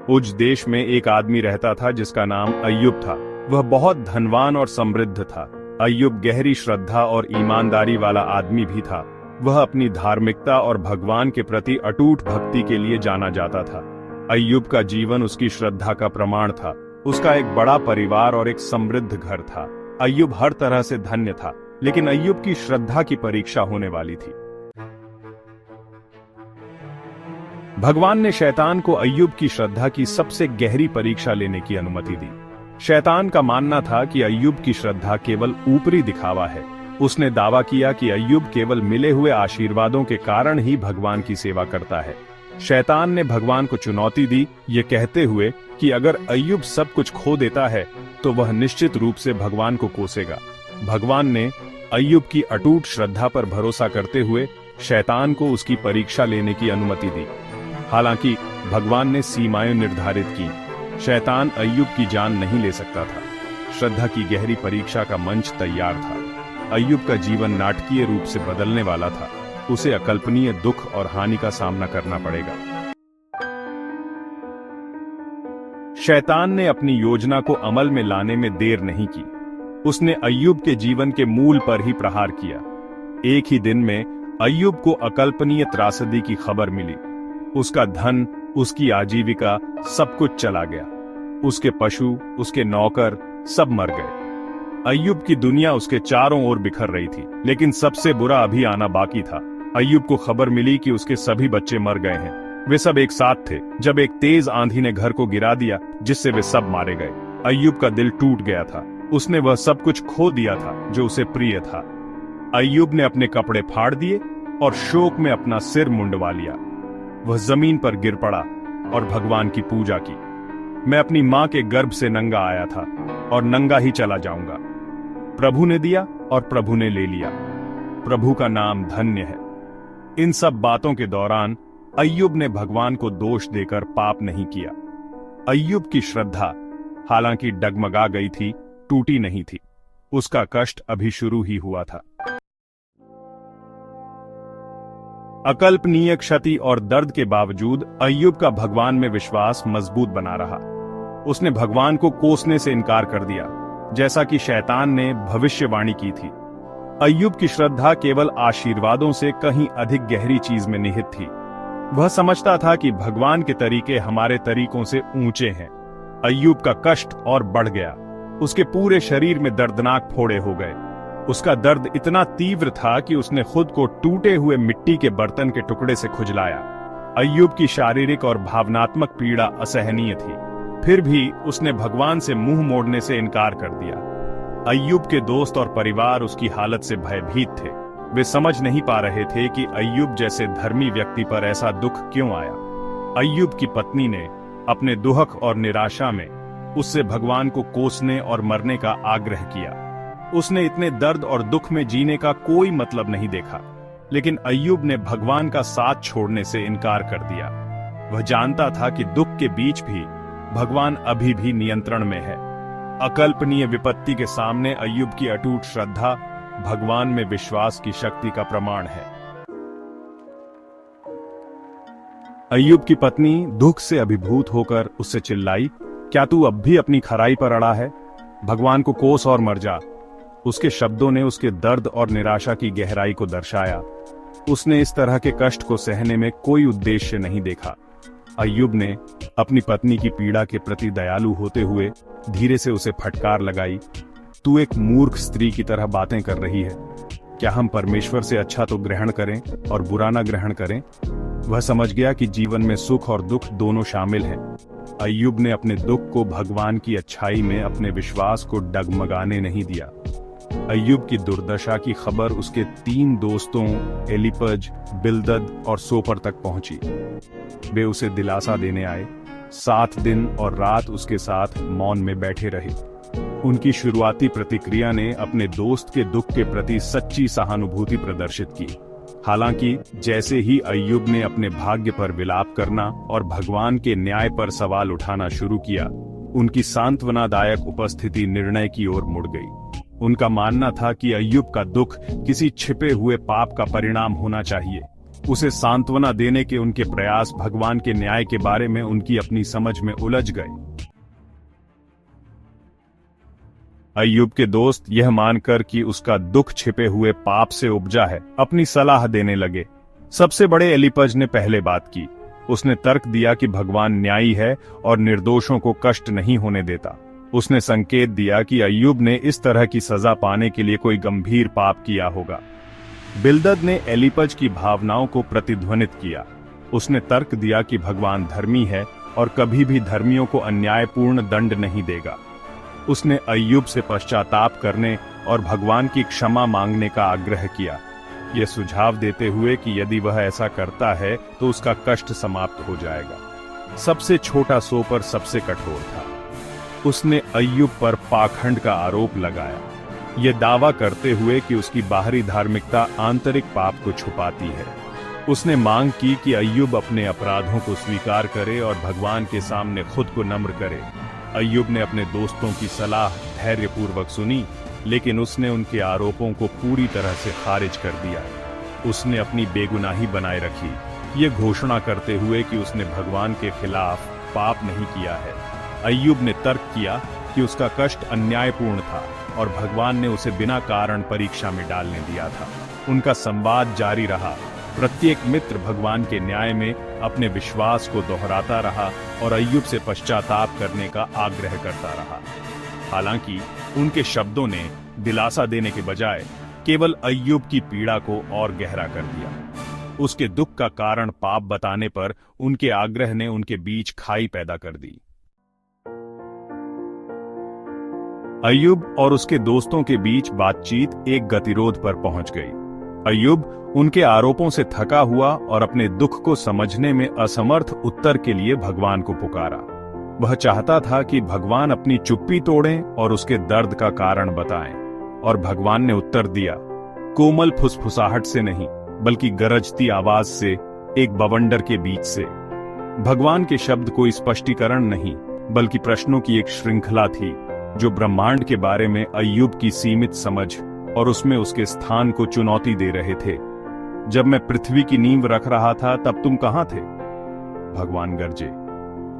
उज देश में एक आदमी रहता था जिसका नाम अय्यूब था। वह बहुत धनवान और समृद्ध था। अय्यूब गहरी श्रद्धा और ईमानदारी वाला आदमी भी था। वह अपनी धार्मिकता और भगवान के प्रति अटूट भक्ति के लिए जाना जाता था। अय्यूब का जीवन उसकी श्रद्धा का प्रमाण था। उसका एक बड़ा परिवार और एक समृद्ध घर था। अय्यूब हर तरह से धन्य था, लेकिन अय्यूब की श्रद्धा की परीक्षा होने वाली थी। भगवान ने शैतान को अय्यूब की श्रद्धा की सबसे गहरी परीक्षा लेने की अनुमति दी। शैतान का मानना था कि अय्यूब की श्रद्धा केवल ऊपरी दिखावा है। उसने दावा किया कि अय्यूब केवल मिले हुए आशीर्वादों के कारण ही भगवान की सेवा करता है। शैतान ने भगवान को चुनौती दी, ये कहते हुए कि अगर अय्यूब सब कुछ खो देता है तो वह निश्चित रूप से भगवान को कोसेगा। भगवान ने अय्यूब की अटूट श्रद्धा पर भरोसा करते हुए शैतान को उसकी परीक्षा लेने की अनुमति दी। हालांकि भगवान ने सीमाएं निर्धारित की। शैतान अय्यूब की जान नहीं ले सकता था। श्रद्धा की गहरी परीक्षा का मंच तैयार था। अय्यूब का जीवन नाटकीय रूप से बदलने वाला था। उसे अकल्पनीय दुख और हानि का सामना करना पड़ेगा। शैतान ने अपनी योजना को अमल में लाने में देर नहीं की। उसने अय्यूब के जीवन के मूल पर ही प्रहार किया। एक ही दिन में अय्यूब को अकल्पनीय त्रासदी की खबर मिली। उसका धन, उसकी आजीविका, सब कुछ चला गया। उसके पशु, उसके नौकर सब मर गए। अय्यूब की दुनिया उसके चारों ओर बिखर रही थी, लेकिन सबसे बुरा अभी आना बाकी था। अय्यूब को खबर मिली कि उसके सभी बच्चे मर गए हैं। वे सब एक साथ थे जब एक तेज आंधी ने घर को गिरा दिया, जिससे वे सब मारे गए। अय्यूब का दिल टूट गया था। उसने वह सब कुछ खो दिया था जो उसे प्रिय था। अय्यूब ने अपने कपड़े फाड़ दिए और शोक में अपना सिर मुंडवा लिया। वह जमीन पर गिर पड़ा और भगवान की पूजा की। मैं अपनी मां के गर्भ से नंगा आया था और नंगा ही चला जाऊंगा। प्रभु ने दिया और प्रभु ने ले लिया। प्रभु का नाम धन्य है। इन सब बातों के दौरान अय्यूब ने भगवान को दोष देकर पाप नहीं किया। अय्यूब की श्रद्धा हालांकि डगमगा गई थी, टूटी नहीं थी। उसका कष्ट अभी शुरू ही हुआ था। अकल्पनीय क्षति और दर्द के बावजूद अय्यूब का भगवान में विश्वास मजबूत बना रहा। उसने भगवान को कोसने से इनकार कर दिया, जैसा कि शैतान ने भविष्यवाणी की थी। अय्यूब की श्रद्धा केवल आशीर्वादों से कहीं अधिक गहरी चीज में निहित थी। वह समझता था कि भगवान के तरीके हमारे तरीकों से ऊंचे हैं। अय्यूब का कष्ट और बढ़ गया। उसके पूरे शरीर में दर्दनाक फोड़े हो गए। उसका दर्द इतना तीव्र था कि उसने खुद को टूटे हुए मिट्टी के बर्तन के टुकड़े से खुजलाया। अय्यूब की शारीरिक और भावनात्मक पीड़ा असहनीय थी। फिर भी उसने भगवान से मुंह मोड़ने से इनकार कर दिया। अय्यूब के दोस्त और परिवार उसकी हालत से भयभीत थे। वे समझ नहीं पा रहे थे कि अय्यूब जैसे धर्मी व्यक्ति पर ऐसा दुख क्यों आया। अय्यूब की पत्नी ने अपने दुहक और निराशा में उससे भगवान को कोसने और मरने का आग्रह किया। उसने इतने दर्द और दुख में जीने का कोई मतलब नहीं देखा, लेकिन अय्यूब ने भगवान का साथ छोड़ने से इनकार कर दिया। वह जानता था कि दुख के बीच भी भगवान अभी भी नियंत्रण में है। अकल्पनीय विपत्ति के सामने अय्यूब की अटूट श्रद्धा भगवान में विश्वास की शक्ति का प्रमाण है। अय्यूब की पत्नी दुख से अभिभूत होकर उससे चिल्लाई, क्या तू अब भी अपनी खराई पर अड़ा है? भगवान को कोस और मर जा। उसके शब्दों ने उसके दर्द और निराशा की गहराई को दर्शाया। उसने इस तरह के कष्ट को सहने में कोई उद्देश्य नहीं देखा। अय्यूब ने अपनी पत्नी की पीड़ा के प्रति दयालु होते हुए धीरे से उसे फटकार लगाई, तू एक मूर्ख स्त्री की तरह बातें कर रही है। क्या हम परमेश्वर से अच्छा तो ग्रहण करें और बुरा ना ग्रहण करें? वह समझ गया कि जीवन में सुख और दुख दोनों शामिल हैं। अय्यूब ने अपने दुख को भगवान की अच्छाई में अपने विश्वास को डगमगाने नहीं दिया। अय्यूब की दुर्दशा की खबर उसके 3 दोस्तों एलीपज, बिल्दद और सोपर तक पहुंची। वे उसे दिलासा देने आए। 7 दिन और रात उसके साथ मौन में बैठे रहे। उनकी शुरुआती प्रतिक्रिया ने अपने दोस्त के दुख के प्रति सच्ची सहानुभूति प्रदर्शित की। हालांकि जैसे ही अय्यूब ने अपने भाग्य पर विलाप करना और भगवान के न्याय पर सवाल उठाना शुरू किया, उनकी सांत्वनादायक उपस्थिति निर्णय की ओर मुड़ गई। उनका मानना था कि अय्यूब का दुख किसी छिपे हुए पाप का परिणाम होना चाहिए। उसे सांत्वना देने के उनके प्रयास भगवान के न्याय के बारे में उनकी अपनी समझ में उलझ गए। अय्यूब के दोस्त यह मानकर कि उसका दुख छिपे हुए पाप से उपजा है, अपनी सलाह देने लगे। सबसे बड़े एलीपज ने पहले बात की। उसने तर्क दिया कि भगवान न्यायी है और निर्दोषों को कष्ट नहीं होने देता। उसने संकेत दिया कि अय्यूब ने इस तरह की सजा पाने के लिए कोई गंभीर पाप किया होगा। बिल्दद ने एलीपज की भावनाओं को प्रतिध्वनित किया। उसने तर्क दिया कि भगवान धर्मी है और कभी भी धर्मियों को अन्यायपूर्ण दंड नहीं देगा। उसने अय्यूब से पश्चाताप करने और भगवान की क्षमा मांगने का आग्रह किया, यह सुझाव देते हुए कि यदि वह ऐसा करता है तो उसका कष्ट समाप्त हो जाएगा। सबसे छोटा सोपर सबसे कठोर था। उसने अय्यूब पर पाखंड का आरोप लगाया, यह दावा करते हुए कि उसकी बाहरी धार्मिकता आंतरिक पाप को छुपाती है। उसने मांग की कि अय्यूब अपने अपराधों को स्वीकार करे और भगवान के सामने खुद को नम्र करे। अय्यूब ने अपने दोस्तों की सलाह धैर्यपूर्वक सुनी, लेकिन उसने उनके आरोपों को पूरी तरह से खारिज कर दिया। उसने अपनी बेगुनाही बनाए रखी, ये घोषणा करते हुए कि उसने भगवान के खिलाफ पाप नहीं किया है। अय्यूब ने तर्क किया कि उसका कष्ट अन्यायपूर्ण था और भगवान ने उसे बिना कारण परीक्षा में डालने दिया था। उनका संवाद जारी रहा। प्रत्येक मित्र भगवान के न्याय में अपने विश्वास को दोहराता रहा और अय्यूब से पश्चाताप करने का आग्रह करता रहा। हालांकि उनके शब्दों ने दिलासा देने के बजाय केवल अय्यूब की पीड़ा को और गहरा कर दिया। उसके दुख का कारण पाप बताने पर उनके आग्रह ने उनके बीच खाई पैदा कर दी। अय्यूब और उसके दोस्तों के बीच बातचीत एक गतिरोध पर पहुंच गई। अय्यूब उनके आरोपों से थका हुआ और अपने दुख को समझने में असमर्थ उत्तर के लिए भगवान को पुकारा। वह चाहता था कि भगवान अपनी चुप्पी तोड़ें और उसके दर्द का कारण बताएं, और भगवान ने उत्तर दिया, कोमल फुसफुसाहट से नहीं बल्कि गरजती आवाज से, एक बवंडर के बीच से। भगवान के शब्द कोई स्पष्टीकरण नहीं बल्कि प्रश्नों की एक श्रृंखला थी, जो ब्रह्मांड के बारे में अय्यूब की सीमित समझ और उसमें उसके स्थान को चुनौती दे रहे थे। जब मैं पृथ्वी की नींव रख रहा था तब तुम कहां थे? भगवान गरजे,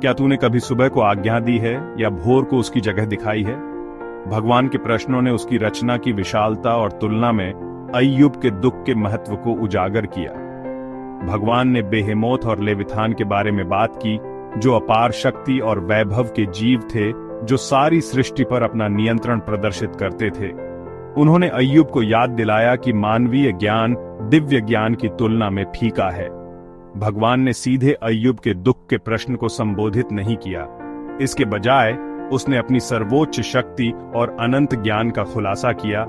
क्या तूने कभी सुबह को आज्ञा दी है या भोर को उसकी जगह दिखाई है? भगवान के प्रश्नों ने उसकी रचना की विशालता और तुलना में अय्यूब के दुख के महत्व को उजागर किया। भगवान ने बेहेमोथ और लेविथान के बारे में बात की, जो अपार शक्ति और वैभव के जीव थे, जो सारी सृष्टि पर अपना नियंत्रण प्रदर्शित करते थे। उन्होंने अय्यूब को याद दिलाया कि मानवीय ज्ञान दिव्य ज्ञान की तुलना में फीका है। भगवान ने सीधे अय्यूब के दुख के प्रश्न को संबोधित नहीं किया। इसके बजाय उसने अपनी सर्वोच्च शक्ति और अनंत ज्ञान का खुलासा किया।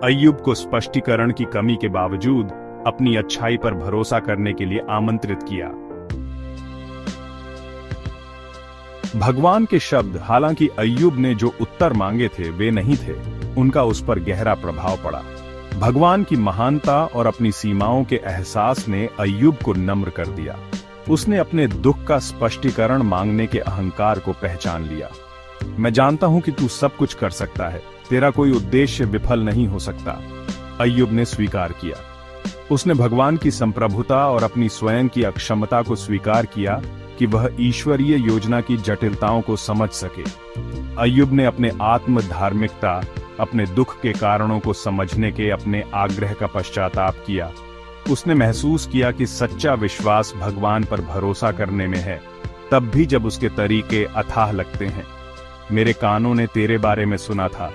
अय्यूब को स्पष्टीकरण की कमी के बावजूद अपनी अच्छाई पर भरोसा करने के लिए आमंत्रित किया। भगवान के शब्द, हालांकि अय्यूब ने जो उत्तर मांगे थे वे नहीं थे, उनका उस पर गहरा प्रभाव पड़ा। भगवान की महानता और अपनी सीमाओं के एहसास ने अय्यूब को नम्र कर दिया। उसने अपने दुख का स्पष्टीकरण मांगने के अहंकार को पहचान लिया। मैं जानता हूं कि तू सब कुछ कर सकता है, तेरा कोई उद्देश्य विफल नहीं हो सकता। अय्यूब ने स्वीकार किया। उसने भगवान की संप्रभुता और अपनी स्वयं की अक्षमता को स्वीकार किया कि वह ईश्वरीय योजना की जटिलताओं को समझ सके। अय्यूब ने अपने आत्म धार्मिकता, अपने दुख के कारणों को समझने के अपने आग्रह का पश्चाताप किया। उसने महसूस किया कि सच्चा विश्वास भगवान पर भरोसा करने में है, तब भी जब उसके तरीके अथाह लगते हैं। मेरे कानों ने तेरे बारे में सुना था,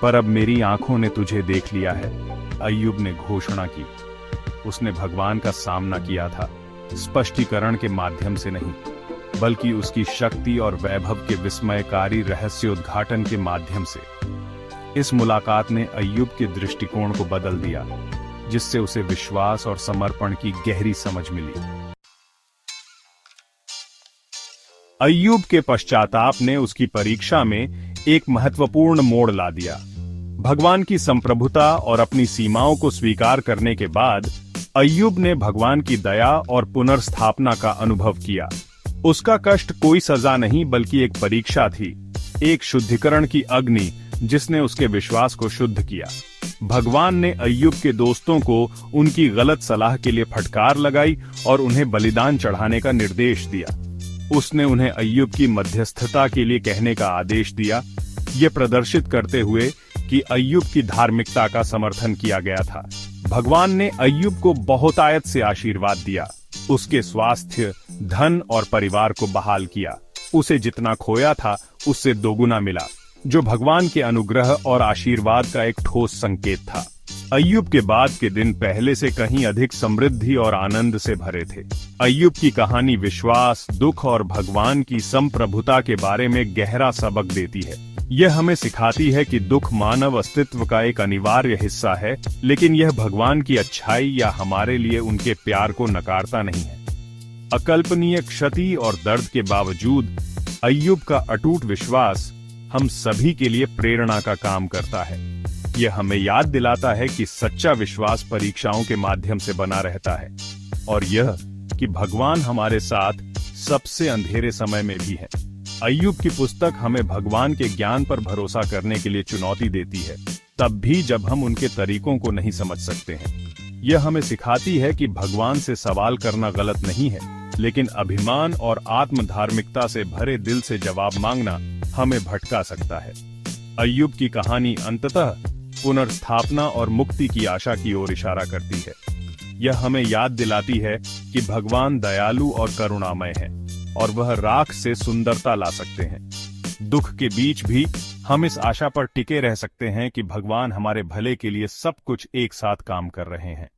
पर अब मेरी आंखों ने तुझे देख लिया है, अय्यूब ने घोषणा की। उसने भगवान का सामना किया था, स्पष्टीकरण के माध्यम से नहीं, बल्कि उसकी शक्ति और वैभव के विस्मयकारी रहस्योद्घाटन के माध्यम से। इस मुलाकात ने अय्यूब के दृष्टिकोण को बदल दिया, जिससे उसे विश्वास और समर्पण की गहरी समझ मिली। अय्यूब के पश्चाताप ने उसकी परीक्षा में एक महत्वपूर्ण मोड़ ला दिया। भगवान की संप्रभुता और अपनी सीमाओं को स्वीकार करने के बाद अय्यूब ने भगवान की दया और पुनर्स्थापना का अनुभव किया। उसका कष्ट कोई सजा नहीं बल्कि एक परीक्षा थी, एक शुद्धिकरण की अग्नि जिसने उसके विश्वास को शुद्ध किया। भगवान ने अय्यूब के दोस्तों को उनकी गलत सलाह के लिए फटकार लगाई और उन्हें बलिदान चढ़ाने का निर्देश दिया। उसने उन्हें अय्यूब की मध्यस्थता के लिए कहने का आदेश दिया, ये प्रदर्शित करते हुए कि अय्यूब की धार्मिकता का समर्थन किया गया था। भगवान ने अय्यूब को बहुतायत से आशीर्वाद दिया, उसके स्वास्थ्य, धन और परिवार को बहाल किया। उसे जितना खोया था उससे दोगुना मिला, जो भगवान के अनुग्रह और आशीर्वाद का एक ठोस संकेत था। अय्यूब के बाद के दिन पहले से कहीं अधिक समृद्धि और आनंद से भरे थे। अय्यूब की कहानी विश्वास, दुख और भगवान की संप्रभुता के बारे में गहरा सबक देती है। यह हमें सिखाती है कि दुख मानव अस्तित्व का एक अनिवार्य हिस्सा है, लेकिन यह भगवान की अच्छाई या हमारे लिए उनके प्यार को नकारता नहीं है। अकल्पनीय क्षति और दर्द के बावजूद अय्यूब का अटूट विश्वास हम सभी के लिए प्रेरणा का काम करता है। यह हमें याद दिलाता है कि सच्चा विश्वास परीक्षाओं के माध्यम से बना रहता है, और यह कि भगवान हमारे साथ सबसे अंधेरे समय में भी है। अय्यूब की पुस्तक हमें भगवान के ज्ञान पर भरोसा करने के लिए चुनौती देती है, तब भी जब हम उनके तरीकों को नहीं समझ सकते हैं। यह हमें सिखाती है कि भगवान से सवाल करना गलत नहीं है, लेकिन अभिमान और आत्मधार्मिकता से भरे दिल से जवाब मांगना हमें भटका सकता है। अय्यूब की कहानी अंततः पुनर्स्थापना और मुक्ति की आशा की ओर इशारा करती है। यह हमें याद दिलाती है कि भगवान दयालु और करुणामय है, और वह राख से सुंदरता ला सकते हैं। दुख के बीच भी हम इस आशा पर टिके रह सकते हैं कि भगवान हमारे भले के लिए सब कुछ एक साथ काम कर रहे हैं।